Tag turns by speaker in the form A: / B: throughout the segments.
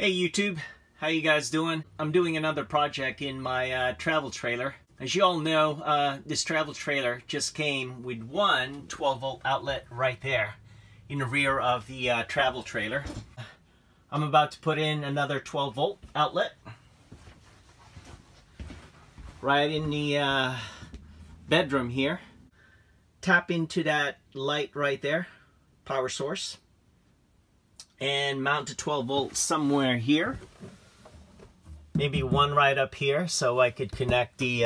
A: Hey YouTube, how you guys doing? I'm doing another project in my travel trailer. As you all know, this travel trailer just came with one 12-volt outlet right there in the rear of the travel trailer. I'm about to put in another 12-volt outlet right in the bedroom here. Tap into that light right there, power source, and mount a 12 volt somewhere here. Maybe one right up here so I could connect the,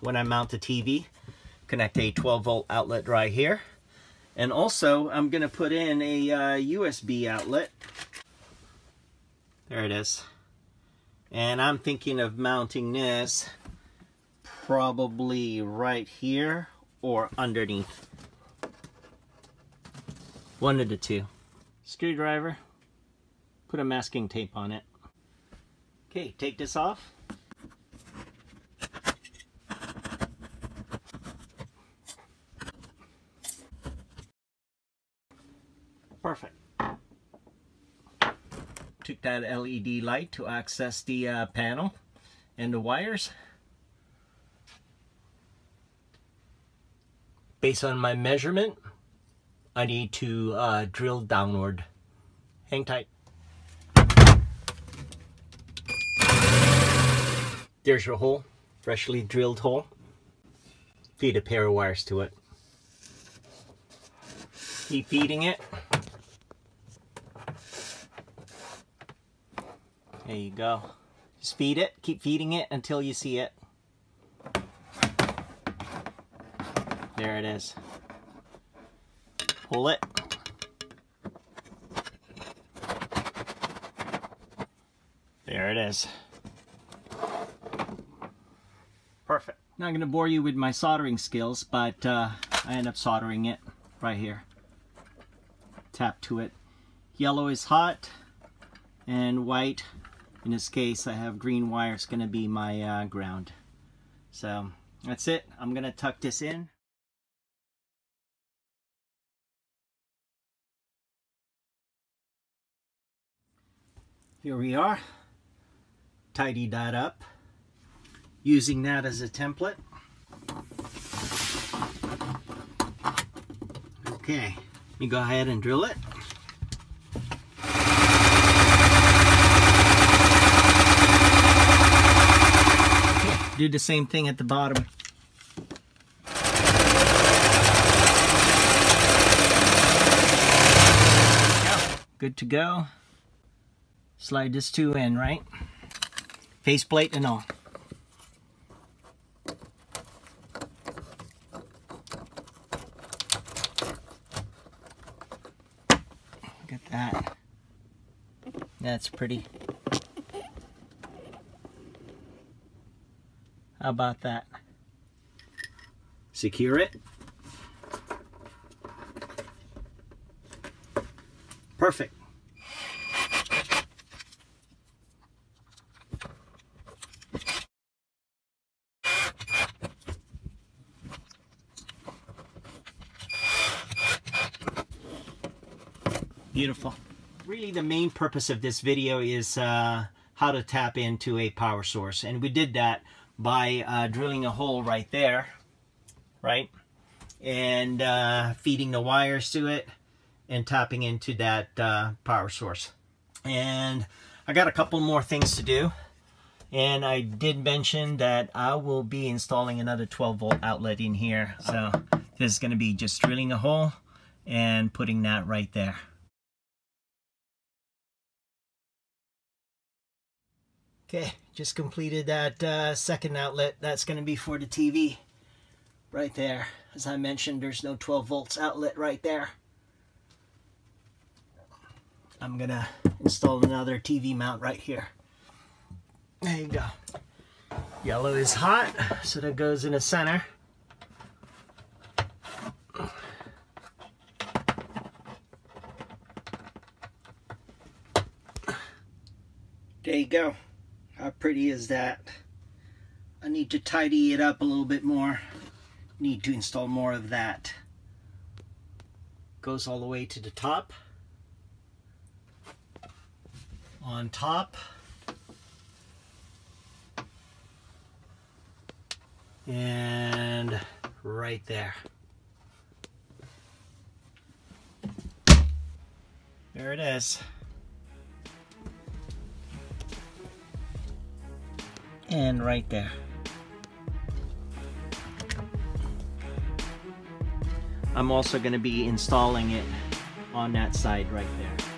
A: when I mount the TV, connect a 12 volt outlet right here. And also I'm going to put in a USB outlet. There it is. And I'm thinking of mounting this probably right here or underneath. One of the two. Screwdriver. Put a masking tape on it. Okay, take this off. Perfect. Took that LED light to access the panel and the wires. Based on my measurement, I need to drill downward. Hang tight. There's your hole, freshly drilled hole. Feed a pair of wires to it. Keep feeding it. There you go. Just feed it, keep feeding it until you see it. There it is. Pull it. There it is. Perfect. Not going to bore you with my soldering skills, but I end up soldering it right here. Tap to it. Yellow is hot, and white, in this case I have green wire, is going to be my ground. So that's it. I'm going to tuck this in. Here we are. Tidy that up. Using that as a template. Okay, you go ahead and drill it. Okay, do the same thing at the bottom. Good to go. Slide this two in, right? Faceplate and all. Look at that. That's pretty. How about that? Secure it. Perfect. Beautiful. Really the main purpose of this video is how to tap into a power source, and we did that by drilling a hole right there, right, and feeding the wires to it and tapping into that power source. And I got a couple more things to do, and I did mention that I will be installing another 12 volt outlet in here, so this is going to be just drilling a hole and putting that right there. Okay, just completed that second outlet. That's going to be for the TV right there. As I mentioned, there's no 12 volts outlet right there. I'm going to install another TV mount right here. There you go. Yellow is hot, so that goes in the center. There you go. How pretty is that? I need to tidy it up a little bit more. Need to install more of that. Goes all the way to the top. on top. And right there. There it is. And right there. I'm also going to be installing it on that side right there.